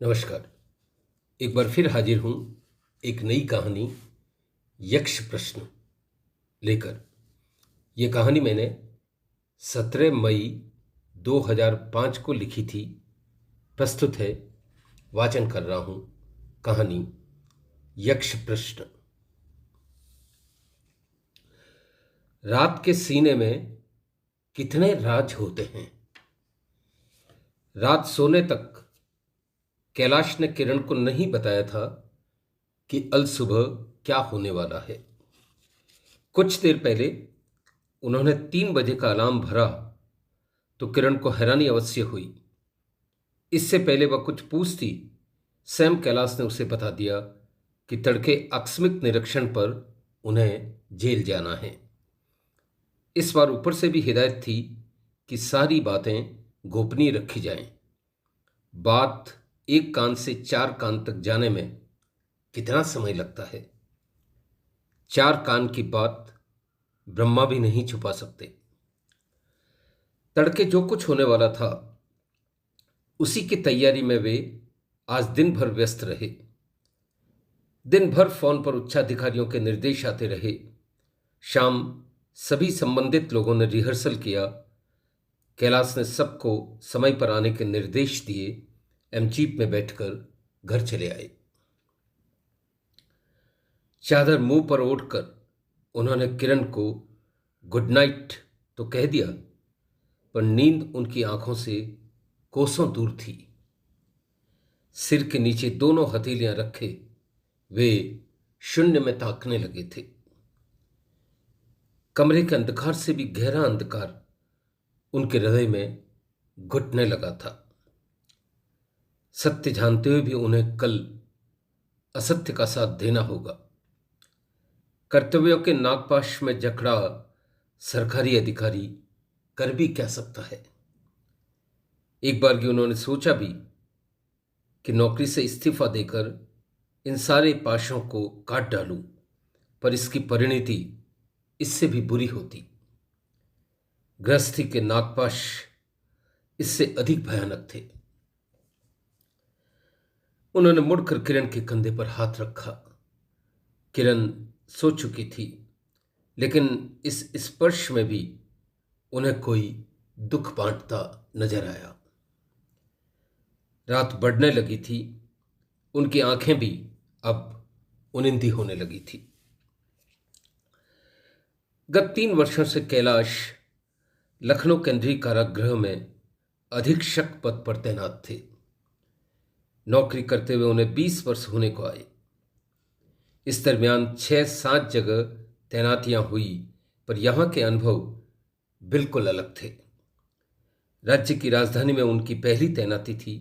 नमस्कार। एक बार फिर हाजिर हूँ एक नई कहानी यक्ष प्रश्न लेकर। ये कहानी मैंने 17 मई 2005 को लिखी थी। प्रस्तुत है, वाचन कर रहा हूँ कहानी यक्ष प्रश्न। रात के सीने में कितने राज होते हैं। रात सोने तक कैलाश ने किरण को नहीं बताया था कि अल सुबह क्या होने वाला है। कुछ देर पहले उन्होंने 3 बजे का अलार्म भरा तो किरण को हैरानी अवश्य हुई। इससे पहले वह कुछ पूछती, सैम कैलाश ने उसे बता दिया कि तड़के आकस्मिक निरीक्षण पर उन्हें जेल जाना है। इस बार ऊपर से भी हिदायत थी कि सारी बातें गोपनीय रखी जाएं। बात एक कान से 4 कान तक जाने में कितना समय लगता है। 4 कान की बात ब्रह्मा भी नहीं छुपा सकते। तड़के जो कुछ होने वाला था उसी की तैयारी में वे आज दिन भर व्यस्त रहे। दिन भर फोन पर उच्चाधिकारियों के निर्देश आते रहे। शाम सभी संबंधित लोगों ने रिहर्सल किया। कैलाश ने सबको समय पर आने के निर्देश दिए। जीप में बैठकर घर चले आए। चादर मुंह पर ओढ़कर उन्होंने किरण को गुड नाइट तो कह दिया, पर नींद उनकी आंखों से कोसों दूर थी। सिर के नीचे दोनों हथेलियां रखे वे शून्य में ताकने लगे थे। कमरे के अंधकार से भी गहरा अंधकार उनके हृदय में घुटने लगा था। सत्य जानते हुए भी उन्हें कल असत्य का साथ देना होगा। कर्तव्यों के नागपाश में जकड़ा सरकारी अधिकारी कर भी क्या सकता है। एक बार की उन्होंने सोचा भी कि नौकरी से इस्तीफा देकर इन सारे पाशों को काट डालूं, पर इसकी परिणति इससे भी बुरी होती। गृहस्थी के नागपाश इससे अधिक भयानक थे। उन्होंने मुड़कर किरण के कंधे पर हाथ रखा। किरण सो चुकी थी, लेकिन इस स्पर्श में भी उन्हें कोई दुख बांटता नजर आया। रात बढ़ने लगी थी। उनकी आंखें भी अब उनिंदी होने लगी थी। गत 3 वर्षों से कैलाश लखनऊ केंद्रीय कारागृह में अधीक्षक पद पर तैनात थे। नौकरी करते हुए उन्हें 20 वर्ष होने को आए। इस दरमियान 6-7 जगह तैनातियां हुई, पर यहां के अनुभव बिल्कुल अलग थे। राज्य की राजधानी में उनकी पहली तैनाती थी।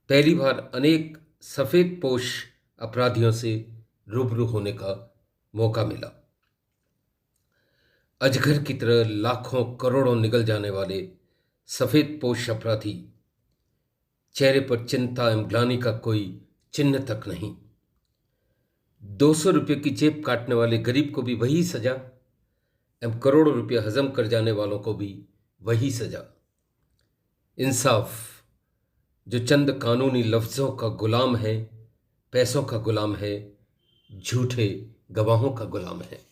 पहली बार अनेक सफेद पोश अपराधियों से रूबरू होने का मौका मिला। अजगर की तरह लाखों करोड़ों निगल जाने वाले सफेद पोश अपराधी, चेहरे पर चिंता एवं ग्लानि का कोई चिन्ह तक नहीं। 200 रुपये की जेब काटने वाले गरीब को भी वही सजा एवं करोड़ों रुपये हजम कर जाने वालों को भी वही सजा। इंसाफ जो चंद कानूनी लफ्जों का गुलाम है, पैसों का गुलाम है, झूठे गवाहों का गुलाम है।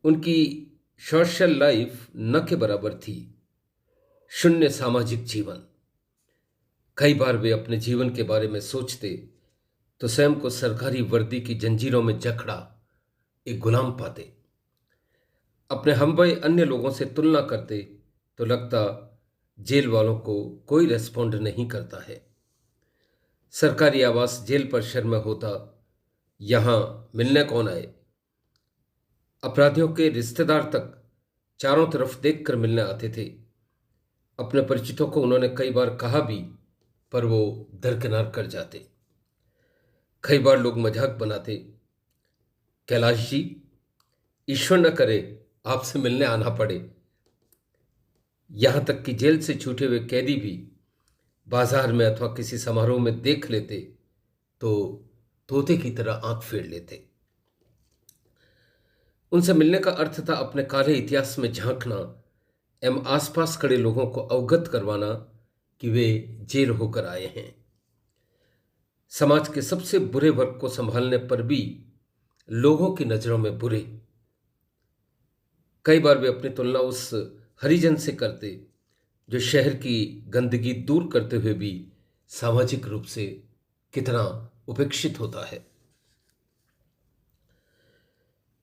उनकी सोशल लाइफ न के बराबर थी। शून्य सामाजिक जीवन। कई बार वे अपने जीवन के बारे में सोचते तो स्वयं को सरकारी वर्दी की जंजीरों में जकड़ा एक गुलाम पाते। अपने हमवय अन्य लोगों से तुलना करते तो लगता जेल वालों को कोई रेस्पॉन्ड नहीं करता है। सरकारी आवास जेल परिसर में होता, यहां मिलने कौन आए। अपराधियों के रिश्तेदार तक चारों तरफ देखकर मिलने आते थे। अपने परिचितों को उन्होंने कई बार कहा भी, पर वो दरकिनार कर जाते। कई बार लोग मजाक बनाते, कैलाश जी, ईश्वर न करे आपसे मिलने आना पड़े। यहां तक कि जेल से छूटे हुए कैदी भी बाजार में अथवा किसी समारोह में देख लेते तो तोते की तरह आंख फेर लेते। उनसे मिलने का अर्थ था अपने काले इतिहास में झांकना एवं आसपास खड़े लोगों को अवगत करवाना कि वे जेल होकर आए हैं। समाज के सबसे बुरे वर्ग को संभालने पर भी लोगों की नजरों में बुरे। कई बार वे अपनी तुलना उस हरिजन से करते जो शहर की गंदगी दूर करते हुए भी सामाजिक रूप से कितना उपेक्षित होता है।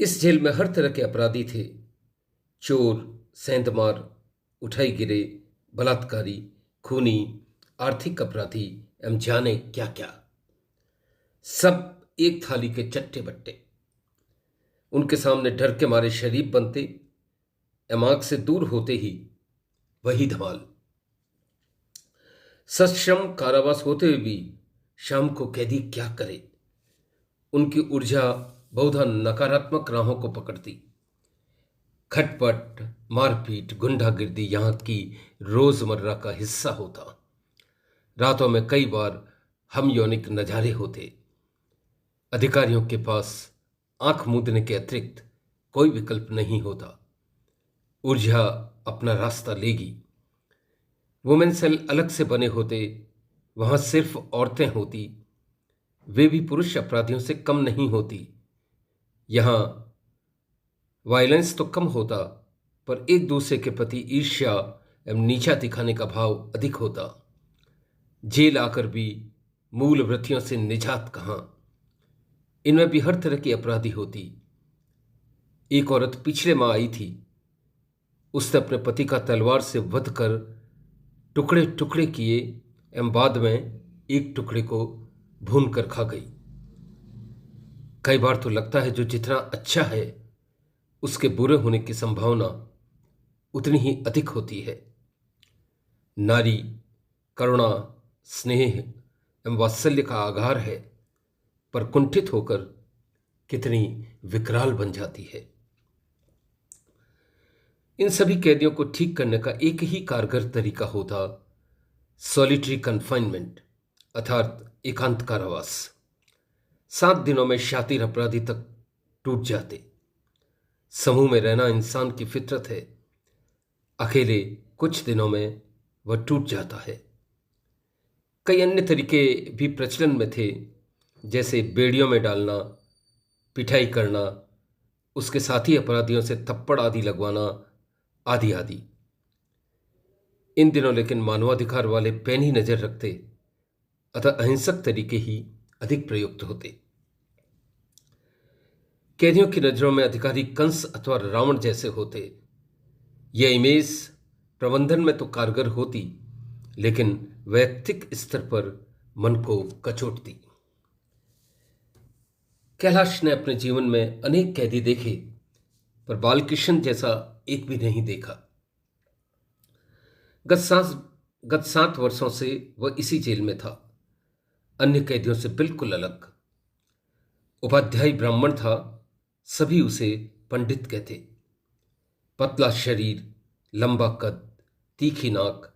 इस जेल में हर तरह के अपराधी थे, चोर, सेंधमार, उठाईगिरे, बलात्कारी, खूनी, आर्थिक अपराधी एवं जाने क्या क्या। सब एक थाली के चट्टे बट्टे। उनके सामने डर के मारे शरीफ बनते एवं आंख से दूर होते ही वही धमाल। सश्रम कारावास होते हुए भी शाम को कैदी क्या करे। उनकी ऊर्जा बहुधा नकारात्मक राहों को पकड़ती। खटपट, मारपीट, गुंडागिर्दी यहां की रोजमर्रा का हिस्सा होता। रातों में कई बार हम यौनिक नजारे होते। अधिकारियों के पास आंख मूंदने के अतिरिक्त कोई विकल्प नहीं होता। ऊर्जा अपना रास्ता लेगी। वुमेन सेल अलग से बने होते, वहां सिर्फ औरतें होती। वे भी पुरुष अपराधियों से कम नहीं होती। यहां वायलेंस तो कम होता, पर एक दूसरे के प्रति ईर्ष्या एवं नीचा दिखाने का भाव अधिक होता। जेल आकर भी मूल वृत्तियों से निजात कहां। इनमें भी हर तरह की अपराधी होती। एक औरत पिछले माह आई थी। उसने अपने पति का तलवार से वध कर टुकड़े टुकड़े किए एवं बाद में एक टुकड़े को भून कर खा गई। कई बार तो लगता है जो जितना अच्छा है उसके बुरे होने की संभावना उतनी ही अधिक होती है। नारी करुणा, स्नेह एवं वात्सल्य का आधार है, पर कुंठित होकर कितनी विकराल बन जाती है। इन सभी कैदियों को ठीक करने का एक ही कारगर तरीका होता, सॉलिटरी कन्फाइनमेंट अर्थात एकांत कारावास। 7 दिनों में शातिर अपराधी तक टूट जाते। समूह में रहना इंसान की फितरत है। अकेले कुछ दिनों में वह टूट जाता है। कई अन्य तरीके भी प्रचलन में थे, जैसे बेड़ियों में डालना, पिटाई करना, उसके साथी अपराधियों से थप्पड़ आदि लगवाना, आदि आदि। इन दिनों लेकिन मानवाधिकार वाले पैनी नजर रखते, अतः अहिंसक तरीके ही अधिक प्रयुक्त होते। कैदियों की नजरों में अधिकारी कंस अथवा रावण जैसे होते। यह इमेज प्रबंधन में तो कारगर होती, लेकिन वैयक्तिक स्तर पर मन को कचोटती। कैलाश ने अपने जीवन में अनेक कैदी देखे, पर बालकृष्ण जैसा एक भी नहीं देखा। गत 7 वर्षों से वह इसी जेल में था, अन्य कैदियों से बिल्कुल अलग। उपाध्याय ब्राह्मण था, सभी उसे पंडित कहते। पतला शरीर, लंबा कद, तीखी नाक,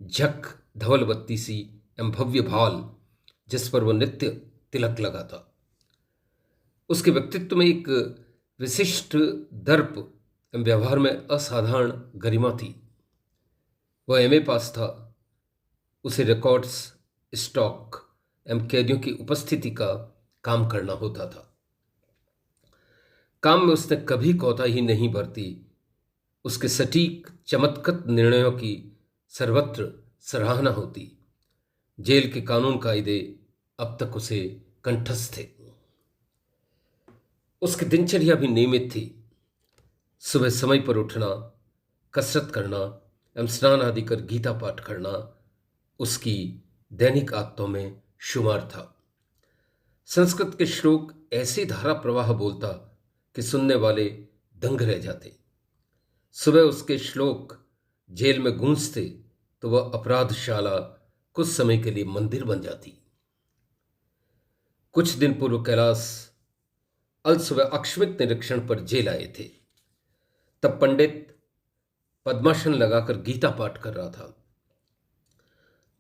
झक धवल बत्ती सी एवं भव्य भाल जिस पर वह नित्य तिलक लगाता। उसके व्यक्तित्व में एक विशिष्ट दर्प एवं व्यवहार में असाधारण गरिमा थी। वह एमए पास था। उसे रिकॉर्ड्स, स्टॉक एवं कैदियों की उपस्थिति का काम करना होता था। काम में उसने कभी कोताही नहीं बरती। उसके सटीक चमत्कृत निर्णयों की सर्वत्र सराहना होती। जेल के कानून कायदे अब तक उसे कंठस्थ थे। उसकी दिनचर्या भी नियमित थी। सुबह समय पर उठना, कसरत करना एवं स्नान आदि कर गीता पाठ करना उसकी दैनिक आदतों में शुमार था। संस्कृत के श्लोक ऐसी धारा प्रवाह बोलता कि सुनने वाले दंग रह जाते। सुबह उसके श्लोक जेल में गूंजते तो वह अपराधशाला कुछ समय के लिए मंदिर बन जाती। कुछ दिन पूर्व कैलाश अल सुबह अक्षमित निरीक्षण पर जेल आए थे। तब पंडित पद्मासन लगाकर गीता पाठ कर रहा था।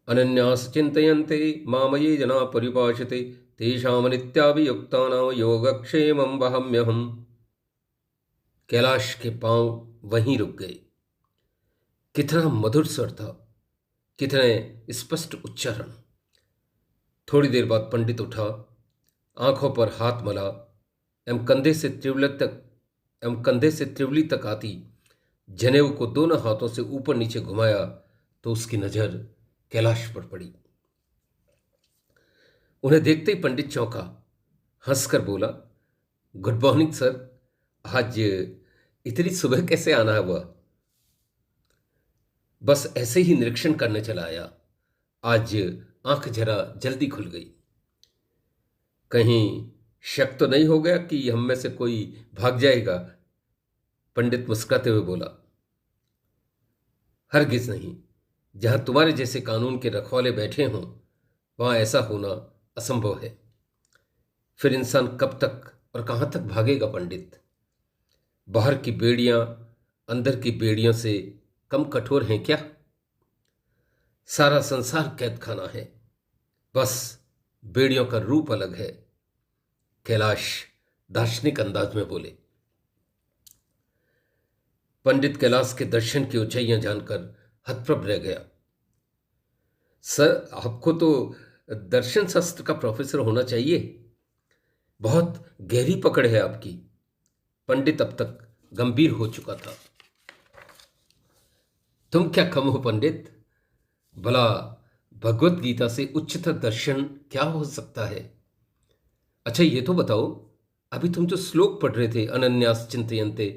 अनन्यास चिंतयन्ते मामये जना परिभाषते तेषां नित्याभियुक्तानां योगक्षेमं वहाम्यहम्। कैलाश के पांव वहीं रुक गए। कितना मधुर स्वर था। कितने स्पष्ट उच्चारण। थोड़ी देर बाद पंडित उठा, आंखों पर हाथ मला एवं कंधे से त्रिवली तक आती जनेऊ को दोनों हाथों से ऊपर नीचे घुमाया तो उसकी नजर कैलाश पर पड़ी। उन्हें देखते ही पंडित चौंका, हंसकर बोला, गुड मॉर्निंग सर, आज इतनी सुबह कैसे आना हुआ? बस ऐसे ही निरीक्षण करने चला आया, आज आंख जरा जल्दी खुल गई। कहीं शक तो नहीं हो गया कि हम में से कोई भाग जाएगा? पंडित मुस्कुराते हुए बोला, हरगिज नहीं, जहां तुम्हारे जैसे कानून के रखवाले बैठे हों वहां ऐसा होना असंभव है। फिर इंसान कब तक और कहां तक भागेगा पंडित? बाहर की बेड़ियां अंदर की बेड़ियों से कम कठोर हैं क्या? सारा संसार कैद खाना है, बस बेड़ियों का रूप अलग है। कैलाश दार्शनिक अंदाज में बोले। पंडित कैलाश के दर्शन की ऊंचाइयां जानकर हतप्रभ रह गया। सर, आपको तो दर्शन शास्त्र का प्रोफेसर होना चाहिए, बहुत गहरी पकड़ है आपकी। पंडित अब तक गंभीर हो चुका था। तुम क्या कम हो पंडित, भला भगवत गीता से उच्चतर दर्शन क्या हो सकता है? अच्छा ये तो बताओ, अभी तुम जो श्लोक पढ़ रहे थे, अनन्यास चिंतयन्ते,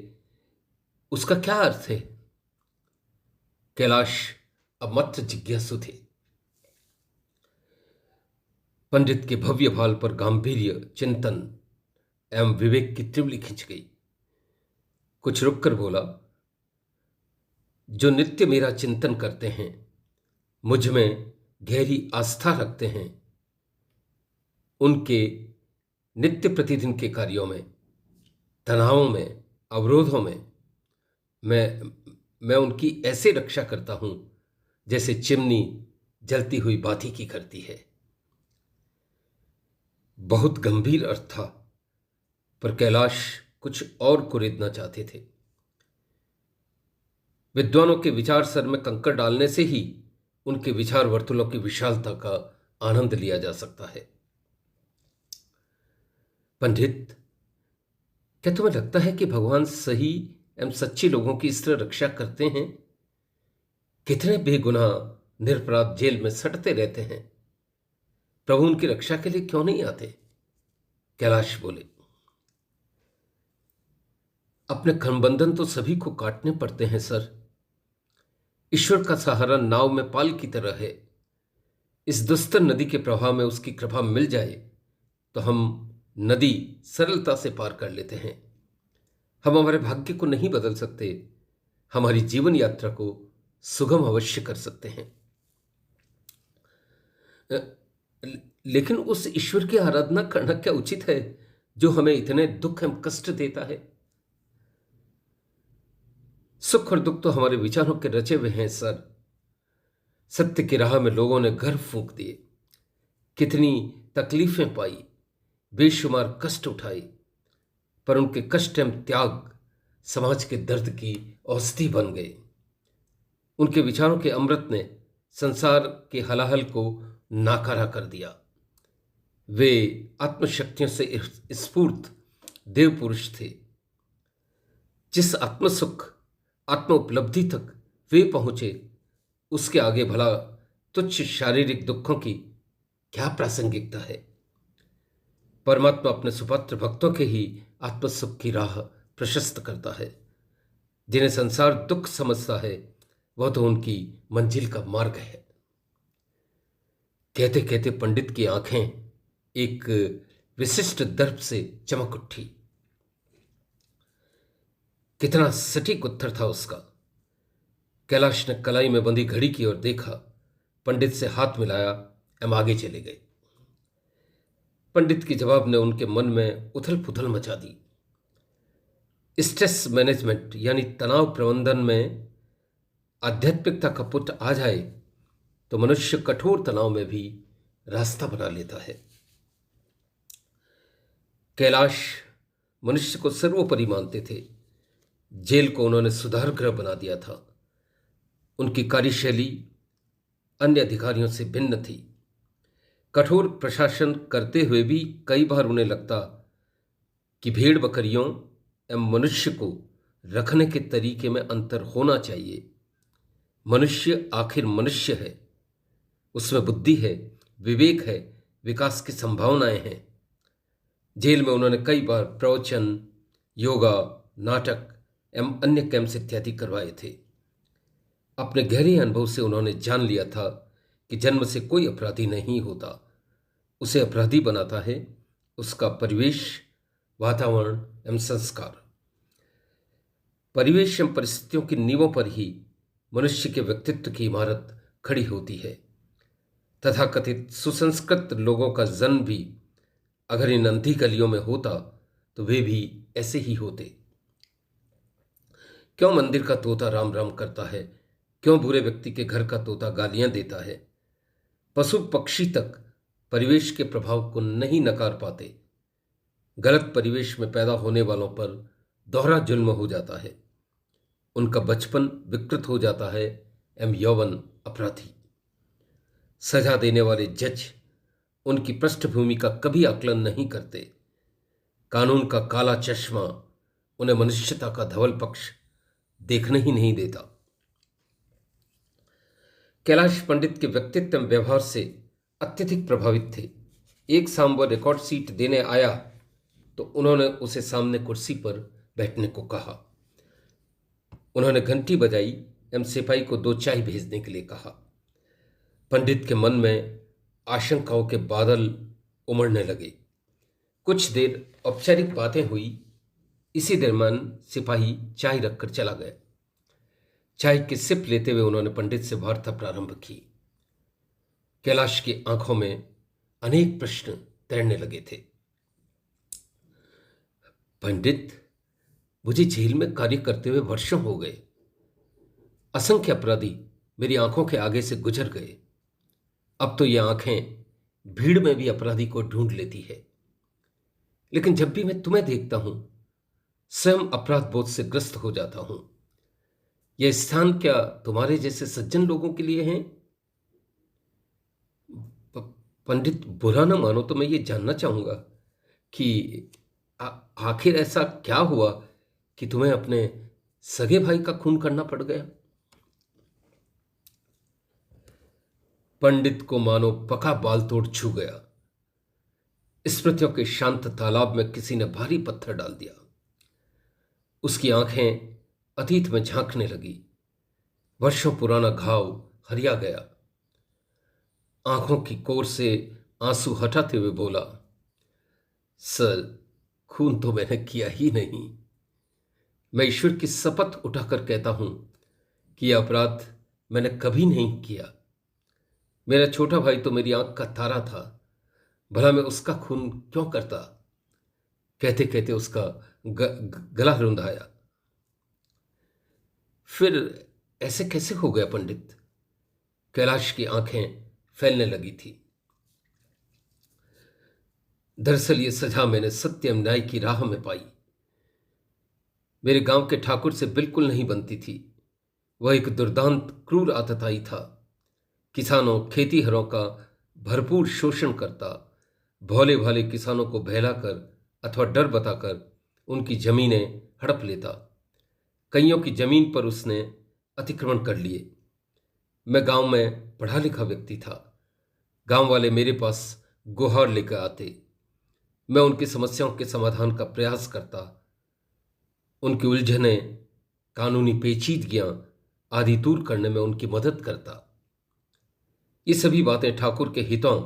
उसका क्या अर्थ है? कैलाश अब मत जिज्ञासु थे। पंडित के भव्य भाल पर गांभीर्य, चिंतन एवं विवेक की त्रिवली खिंच गई। कुछ रुककर बोला, जो नित्य मेरा चिंतन करते हैं, मुझ में गहरी आस्था रखते हैं, उनके नित्य प्रतिदिन के कार्यों में, तनावों में, अवरोधों में मैं उनकी ऐसे रक्षा करता हूं जैसे चिमनी जलती हुई बाती की करती है। बहुत गंभीर अर्थ था, पर कैलाश कुछ और कुरेदना चाहते थे। विद्वानों के विचार सर में कंकड़ डालने से ही उनके विचार वर्तुलों की विशालता का आनंद लिया जा सकता है। पंडित, क्या तुम्हें लगता है कि भगवान सही एवं सच्चे लोगों की इस तरह रक्षा करते हैं? कितने बेगुनाह निरपराध जेल में सटते रहते हैं, प्रभु उनकी रक्षा के लिए क्यों नहीं आते? कैलाश बोले, अपने कर्मबंधन तो सभी को काटने पड़ते हैं सर। ईश्वर का सहारा नाव में पाल की तरह है। इस दुस्तर नदी के प्रवाह में उसकी कृपा मिल जाए तो हम नदी सरलता से पार कर लेते हैं। हम हमारे भाग्य को नहीं बदल सकते, हमारी जीवन यात्रा को सुगम अवश्य कर सकते हैं। लेकिन उस ईश्वर की आराधना करना क्या उचित है जो हमें इतने दुख एवं कष्ट देता है? सुख और दुख तो हमारे विचारों के रचे हुए हैं सर। सत्य की राह में लोगों ने घर फूंक दिए, कितनी तकलीफें पाई, बेशुमार कष्ट उठाए, पर उनके कष्ट एवं त्याग समाज के दर्द की औषधि बन गए। उनके विचारों के अमृत ने संसार के हलाहल को नाकारा कर दिया। वे आत्मशक्तियों से स्फूर्त देव पुरुष थे। जिस आत्मसुख, आत्म उपलब्धि तक वे पहुंचे, उसके आगे भला तुच्छ शारीरिक दुखों की क्या प्रासंगिकता है? परमात्मा अपने सुपात्र भक्तों के ही आत्मसुख की राह प्रशस्त करता है। जिन्हें संसार दुख समझता है वह तो उनकी मंजिल का मार्ग है। कहते कहते पंडित की आंखें एक विशिष्ट दर्प से चमक उठी। कितना सटीक उत्तर था उसका। कैलाश ने कलाई में बंधी घड़ी की ओर देखा, पंडित से हाथ मिलाया एवं आगे चले गए। पंडित के जवाब ने उनके मन में उथल पुथल मचा दी। स्ट्रेस मैनेजमेंट यानी तनाव प्रबंधन में आध्यात्मिकता का पुट आ जाए तो मनुष्य कठोर तनाव में भी रास्ता बना लेता है। कैलाश मनुष्य को सर्वोपरि मानते थे। जेल को उन्होंने सुधार गृह बना दिया था। उनकी कार्यशैली अन्य अधिकारियों से भिन्न थी। कठोर प्रशासन करते हुए भी कई बार उन्हें लगता कि भेड़ बकरियों एवं मनुष्य को रखने के तरीके में अंतर होना चाहिए। मनुष्य आखिर मनुष्य है, उसमें बुद्धि है, विवेक है, विकास की संभावनाएं हैं। जेल में उन्होंने कई बार प्रवचन, योगा, नाटक एवं अन्य कैंप्स इत्यादि करवाए थे। अपने गहरे अनुभव से उन्होंने जान लिया था कि जन्म से कोई अपराधी नहीं होता, उसे अपराधी बनाता है उसका परिवेश, वातावरण एवं संस्कार। परिवेश एवं परिस्थितियों की नींवों पर ही मनुष्य के व्यक्तित्व की इमारत खड़ी होती है। तथाकथित सुसंस्कृत लोगों का जन्म भी अगर इन अंधी गलियों में होता तो वे भी ऐसे ही होते। क्यों मंदिर का तोता राम राम करता है, क्यों बुरे व्यक्ति के घर का तोता गालियां देता है। पशु पक्षी तक परिवेश के प्रभाव को नहीं नकार पाते। गलत परिवेश में पैदा होने वालों पर दोहरा जुल्म हो जाता है, उनका बचपन विकृत हो जाता है एवं यौवन अपराधी। सजा देने वाले जज उनकी पृष्ठभूमि का कभी आकलन नहीं करते। कानून का काला चश्मा उन्हें मनुष्यता का धवल पक्ष देखने ही नहीं देता। कैलाश पंडित के व्यक्तित्व एवं व्यवहार से अत्यधिक प्रभावित थे। एक शाम वह रिकॉर्ड सीट देने आया तो उन्होंने उसे सामने कुर्सी पर बैठने को कहा। उन्होंने घंटी बजाई एवं सिपाही को 2 चाय भेजने के लिए कहा। पंडित के मन में आशंकाओं के बादल उमड़ने लगे। कुछ देर औपचारिक बातें हुई। इसी दरम्यान सिपाही चाय रखकर चला गया। चाय की सिप लेते हुए उन्होंने पंडित से वार्ता प्रारंभ की। कैलाश की आंखों में अनेक प्रश्न तैरने लगे थे। पंडित, मुझे जेल में कार्य करते हुए वर्षों हो गए। असंख्य अपराधी मेरी आंखों के आगे से गुजर गए। अब तो ये आंखें भीड़ में भी अपराधी को ढूंढ लेती है। लेकिन जब भी मैं तुम्हें देखता हूं, स्वयं अपराध बोध से ग्रस्त हो जाता हूं। यह स्थान क्या तुम्हारे जैसे सज्जन लोगों के लिए है? पंडित, बुरा ना मानो तो मैं ये जानना चाहूंगा कि आखिर ऐसा क्या हुआ कि तुम्हें अपने सगे भाई का खून करना पड़ गया? पंडित को मानो पका बाल तोड़ छू गया। स्मृतियों के शांत तालाब में किसी ने भारी पत्थर डाल दिया। उसकी आंखें अतीत में झांकने लगी। वर्षों पुराना घाव हरिया गया। आंखों की कोर से आंसू हटाते हुए बोला, सर, खून तो मैंने किया ही नहीं। मैं ईश्वर की शपथ उठाकर कहता हूं कि यह अपराध मैंने कभी नहीं किया। मेरा छोटा भाई तो मेरी आंख का तारा था, भला मैं उसका खून क्यों करता? कहते कहते उसका गला रुंधाया। फिर ऐसे कैसे हो गया पंडित? कैलाश की आंखें फैलने लगी थी। दरअसल ये सजा मैंने सत्य न्याय की राह में पाई। मेरे गांव के ठाकुर से बिल्कुल नहीं बनती थी। वह एक दुर्दांत क्रूर आतताई था। किसानों खेतीहरों का भरपूर शोषण करता, भोले भाले किसानों को बहलाकर अथवा डर बताकर उनकी जमीनें हड़प लेता। कईयों की जमीन पर उसने अतिक्रमण कर लिए। मैं गांव में पढ़ा लिखा व्यक्ति था। गांव वाले मेरे पास गुहार लेकर आते। मैं उनकी समस्याओं के समाधान का प्रयास करता। उनकी उलझने, कानूनी पेचीदगियां आदि दूर करने में उनकी मदद करता। ये सभी बातें ठाकुर के हितों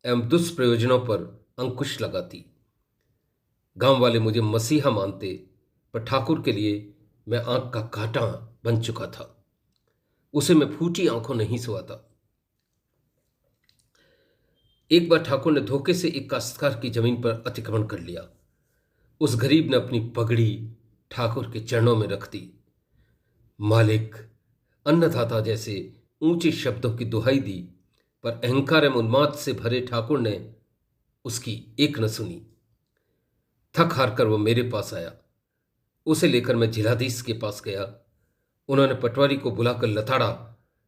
एवं दुष्प्रयोजनों पर अंकुश लगाती। गांव वाले मुझे मसीहा मानते, पर ठाकुर के लिए मैं आंख का कांटा बन चुका था। उसे मैं फूटी आंखों नहीं सुहाता। एक बार ठाकुर ने धोखे से एक काश्तकार की जमीन पर अतिक्रमण कर लिया। उस गरीब ने अपनी पगड़ी ठाकुर के चरणों में रख दी। मालिक, अन्नदाता जैसे ऊंचे शब्दों की दुहाई दी, पर अहंकार एवं उन्माद से भरे ठाकुर ने उसकी एक न सुनी। थक हार कर वो मेरे पास आया। उसे लेकर मैं जिलाधीश के पास गया। उन्होंने पटवारी को बुलाकर लताड़ा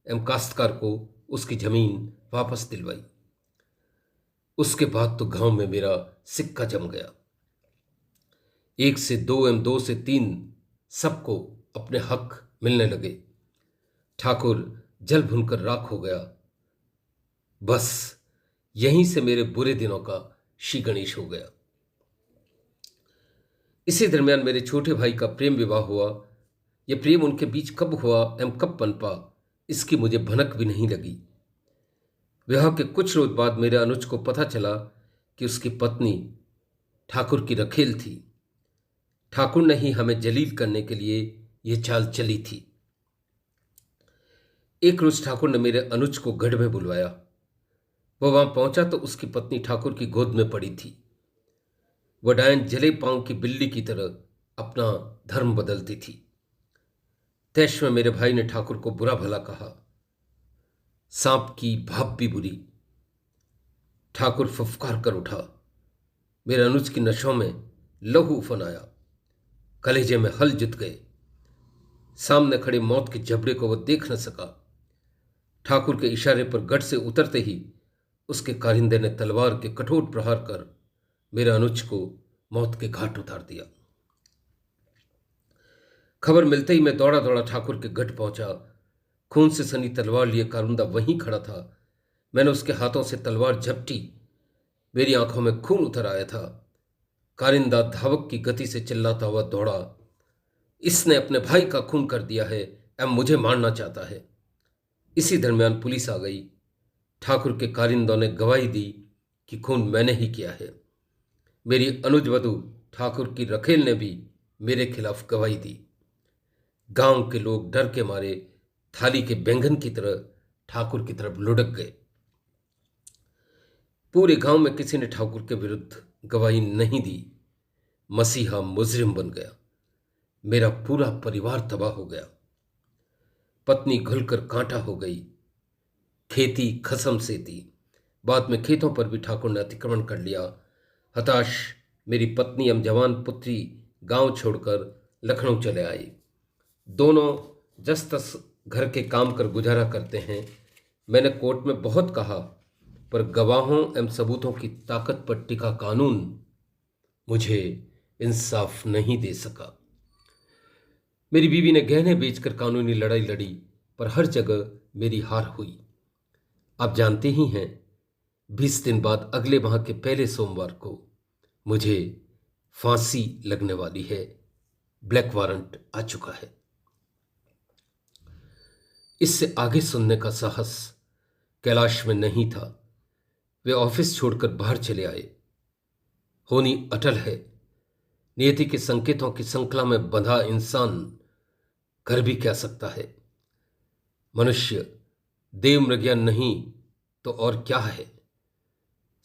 एवं काश्तकार को उसकी जमीन वापस दिलवाई। उसके बाद तो गांव में मेरा सिक्का जम गया। 1 से 2 एवं 2 से 3 सबको अपने हक मिलने लगे। ठाकुर जल भुनकर राख हो गया। बस यहीं से मेरे बुरे दिनों का श्री गणेश हो गया। इसी दरमियान मेरे छोटे भाई का प्रेम विवाह हुआ। यह प्रेम उनके बीच कब हुआ एवं कब पनपा, इसकी मुझे भनक भी नहीं लगी। विवाह के कुछ रोज बाद मेरे अनुज को पता चला कि उसकी पत्नी ठाकुर की रखेल थी। ठाकुर ने ही हमें जलील करने के लिए यह चाल चली थी। एक रोज ठाकुर ने मेरे अनुज को गढ़ में बुलवाया। वह वहां पहुंचा तो उसकी पत्नी ठाकुर की गोद में पड़ी थी। वह डायन जले पांव की बिल्ली की तरह अपना धर्म बदलती थी। तैश में मेरे भाई ने ठाकुर को बुरा भला कहा। सांप की भाप भी बुरी। ठाकुर फुफकार कर उठा। मेरे अनुज की नशों में लहू उफन आया। कलेजे में हल जुत गए। सामने खड़े मौत के जबड़े को वह देख न सका। ठाकुर के इशारे पर गढ़ से उतरते ही उसके कारिंदे ने तलवार के कठोर प्रहार कर मेरे अनुज को मौत के घाट उतार दिया। खबर मिलते ही मैं दौड़ा दौड़ा ठाकुर के गढ़ पहुंचा। खून से सनी तलवार लिए कारुंदा वहीं खड़ा था। मैंने उसके हाथों से तलवार झपटी। मेरी आंखों में खून उतर आया था। कारिंदा धावक की गति से चिल्लाता हुआ दौड़ा। इसने अपने भाई का खून कर दिया है एवं मुझे मारना चाहता है। इसी दरमियान पुलिस आ गई। ठाकुर के कारिंदों ने गवाही दी कि खून मैंने ही किया है। मेरी अनुज वधू ठाकुर की रखेल ने भी मेरे खिलाफ गवाही दी। गांव के लोग डर के मारे थाली के बैंगन की तरह ठाकुर की तरफ लुढ़क गए। पूरे गांव में किसी ने ठाकुर के विरुद्ध गवाही नहीं दी। मसीहा मुजरिम बन गया। मेरा पूरा परिवार तबाह हो गया। पत्नी घुलकर कांटा हो गई। खेती खसम से थी। बाद में खेतों पर भी ठाकुर ने अतिक्रमण कर लिया। हताश मेरी पत्नी एवं जवान पुत्री गांव छोड़कर लखनऊ चले आई। दोनों जस तस घर के काम कर गुजारा करते हैं। मैंने कोर्ट में बहुत कहा, पर गवाहों एवं सबूतों की ताकत पर टिका कानून मुझे इंसाफ नहीं दे सका। मेरी बीवी ने गहने बेचकर कानूनी लड़ाई लड़ी, पर हर जगह मेरी हार हुई। आप जानते ही हैं, 20 दिन बाद अगले माह के पहले सोमवार को मुझे फांसी लगने वाली है। ब्लैक वारंट आ चुका है। इससे आगे सुनने का साहस कैलाश में नहीं था। वे ऑफिस छोड़कर बाहर चले आए। होनी अटल है। नियति के संकेतों की श्रृंखला में बंधा इंसान कर भी क्या सकता है। मनुष्य देव मृग्या नहीं तो और क्या है।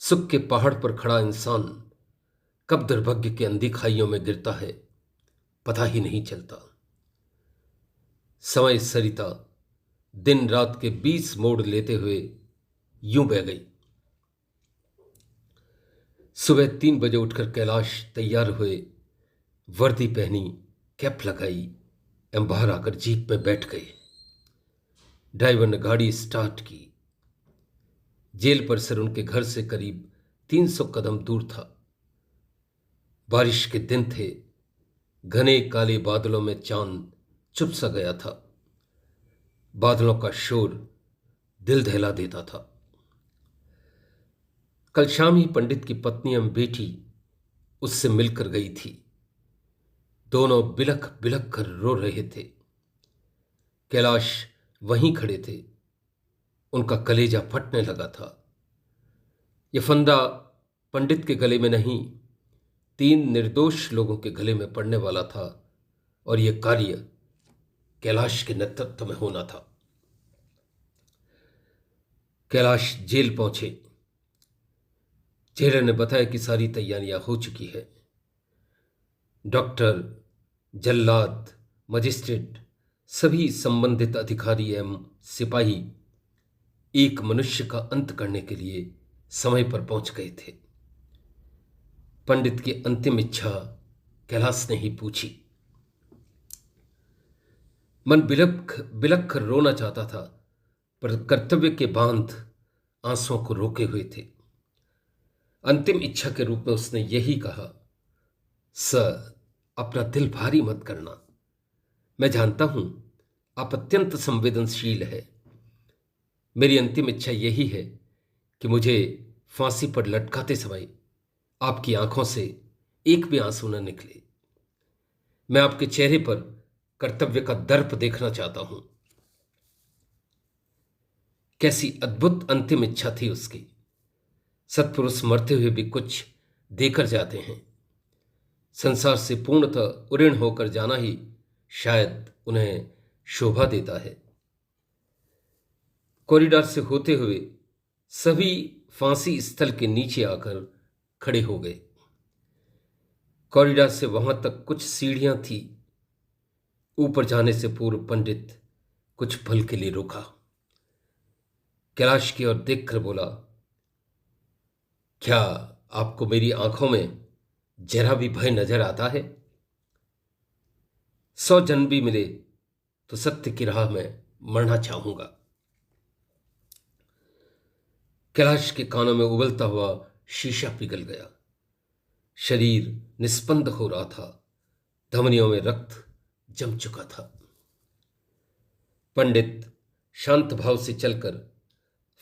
सुख के पहाड़ पर खड़ा इंसान कब दुर्भाग्य के अंधी खाइयों में गिरता है, पता ही नहीं चलता। समय सरिता दिन रात के 20 मोड़ लेते हुए यूं बह गई। सुबह 3 बजे उठकर कैलाश तैयार हुए, वर्दी पहनी, कैप लगाई एवं बाहर आकर जीप में बैठ गए। ड्राइवर ने गाड़ी स्टार्ट की। जेल परिसर उनके घर से करीब 300 कदम दूर था। बारिश के दिन थे। घने काले बादलों में चांद चुप सा गया था। बादलों का शोर दिल दहला देता था। कल शाम ही पंडित की पत्नी एवं बेटी उससे मिलकर गई थी। दोनों बिलख बिलख कर रो रहे थे। कैलाश वहीं खड़े थे। उनका कलेजा फटने लगा था। यह फंदा पंडित के गले में नहीं, 3 निर्दोष लोगों के गले में पड़ने वाला था, और यह कार्य कैलाश के नेतृत्व में होना था। कैलाश जेल पहुंचे। जेलर ने बताया कि सारी तैयारियां हो चुकी है। डॉक्टर, जल्लाद, मजिस्ट्रेट, सभी संबंधित अधिकारी एवं सिपाही एक मनुष्य का अंत करने के लिए समय पर पहुंच गए थे। पंडित की अंतिम इच्छा कैलाश ने ही पूछी। मन बिलख बिलख कर रोना चाहता था, पर कर्तव्य के बांध आंसुओं को रोके हुए थे। अंतिम इच्छा के रूप में उसने यही कहा, सर, अपना दिल भारी मत करना। मैं जानता हूं आप अत्यंत संवेदनशील है। मेरी अंतिम इच्छा यही है कि मुझे फांसी पर लटकाते समय आपकी आंखों से एक भी आंसू न निकले। मैं आपके चेहरे पर कर्तव्य का दर्प देखना चाहता हूं। कैसी अद्भुत अंतिम इच्छा थी उसकी। सत्पुरुष मरते हुए भी कुछ देकर जाते हैं। संसार से पूर्णतः उऋण होकर जाना ही शायद उन्हें शोभा देता है। कॉरिडोर से होते हुए सभी फांसी स्थल के नीचे आकर खड़े हो गए। कॉरिडोर से वहां तक कुछ सीढ़ियां थी। ऊपर जाने से पूर्व पंडित कुछ पल के लिए रुका, कैलाश की ओर देखकर बोला, क्या आपको मेरी आंखों में जरा भी भय नजर आता है? 100 जन्म भी मिले तो सत्य की राह में मरना चाहूंगा। कैलाश के कानों में उबलता हुआ शीशा पिघल गया। शरीर निस्पंद हो रहा था। धमनियों में रक्त जम चुका था। पंडित शांत भाव से चलकर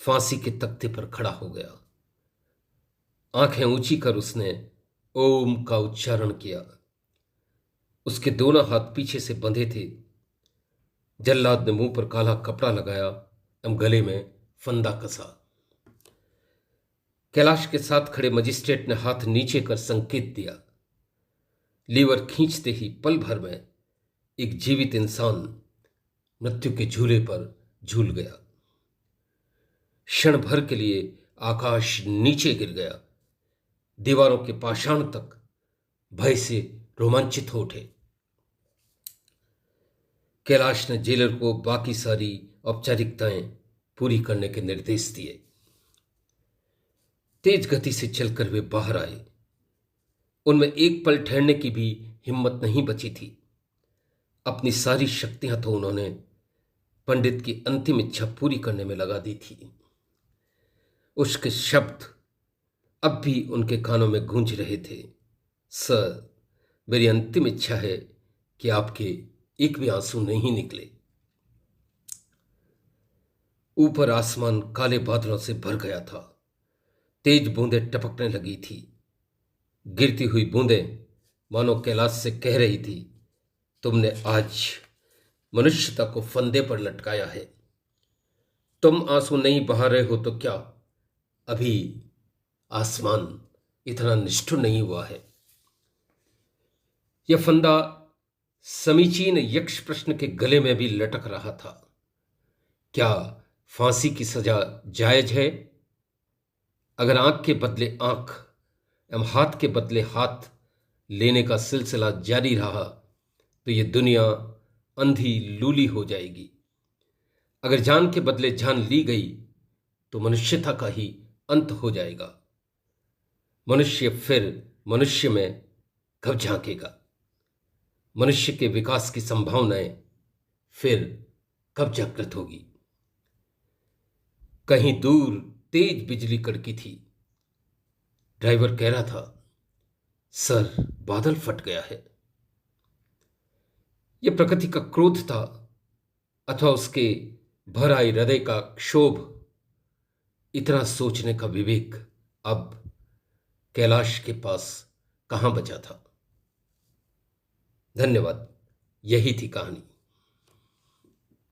फांसी के तख्ते पर खड़ा हो गया। आंखें ऊंची कर उसने ओम का उच्चारण किया। उसके दोनों हाथ पीछे से बंधे थे। जल्लाद ने मुंह पर काला कपड़ा लगाया एवं गले में फंदा कसा। कैलाश के साथ खड़े मजिस्ट्रेट ने हाथ नीचे कर संकेत दिया। लीवर खींचते ही पल भर में एक जीवित इंसान मृत्यु के झूले पर झूल गया। क्षण भर के लिए आकाश नीचे गिर गया। दीवारों के पाषाण तक भय से रोमांचित हो उठे। कैलाश ने जेलर को बाकी सारी औपचारिकताएं पूरी करने के निर्देश दिए। तेज गति से चलकर वे बाहर आए। उनमें एक पल ठहरने की भी हिम्मत नहीं बची थी। अपनी सारी शक्तियां तो उन्होंने पंडित की अंतिम इच्छा पूरी करने में लगा दी थी। उसके शब्द अब भी उनके कानों में गूंज रहे थे, सर, मेरी अंतिम इच्छा है कि आपके एक भी आंसू नहीं निकले। ऊपर आसमान काले बादलों से भर गया था। तेज बूंदें टपकने लगी थी। गिरती हुई बूंदें मानो कैलाश से कह रही थी, तुमने आज मनुष्यता को फंदे पर लटकाया है। तुम आंसू नहीं बहा रहे हो तो क्या अभी आसमान इतना निष्ठुर नहीं हुआ है? यह फंदा समीचीन यक्ष प्रश्न के गले में भी लटक रहा था। क्या फांसी की सजा जायज है? अगर आंख के बदले आंख एवं हाथ के बदले हाथ लेने का सिलसिला जारी रहा तो यह दुनिया अंधी लूली हो जाएगी। अगर जान के बदले जान ली गई तो मनुष्यता का ही अंत हो जाएगा। मनुष्य फिर मनुष्य में कब झांकेगा? मनुष्य के विकास की संभावनाएं फिर कब जागृत होगी? कहीं दूर तेज बिजली कड़की थी। ड्राइवर कह रहा था, सर, बादल फट गया है। यह प्रकृति का क्रोध था अथवा उसके भर आई हृदय का क्षोभ? इतना सोचने का विवेक अब कैलाश के पास कहां बचा था? धन्यवाद। यही थी कहानी।